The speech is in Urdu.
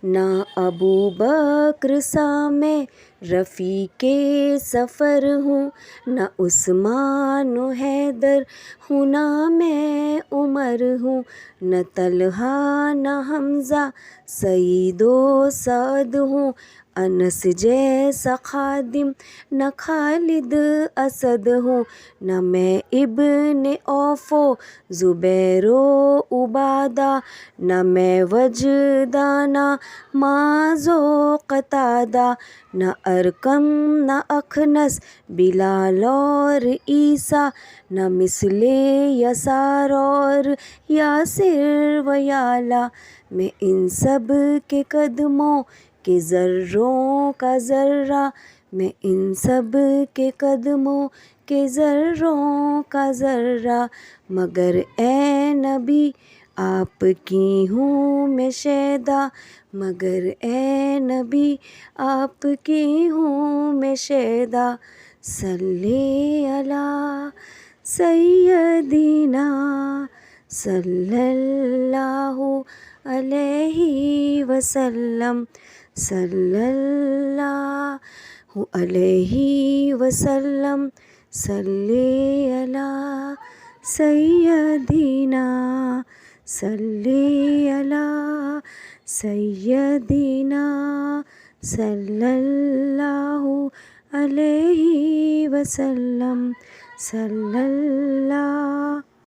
نہ ابو بکر سا میں رفیق سفر ہوں، نہ عثمان و حیدر ہوں، نہ میں عمر ہوں، نہ طلحہ نہ حمزہ سعید و سعد ہوں، انس جیسا خادم نہ خالد اسد ہوں، نہ میں ابن عوف و زبیر و عبادہ، نہ میں وجدہ نہ معاذ و قتادہ، نہ ارقم نہ اخنس بلال اور عیسیٰ، نہ مثل یسار اور یاسر و یالا، میں ان سب کے قدموں کے ذروں کا ذرہ، میں ان سب کے قدموں کے ذروں کا ذرہ، مگر اے نبی آپ کی ہوں میں شیدا، مگر اے نبی آپ کی ہوں میں شیدا، صلی علی سیدنا صلی اللہ علیہ وسلم، صلی اللہ علیہ وسلم، صلی علی سیدنا صلی علی سیدنا صلی اللہ علیہ وسلم، صلی اللہ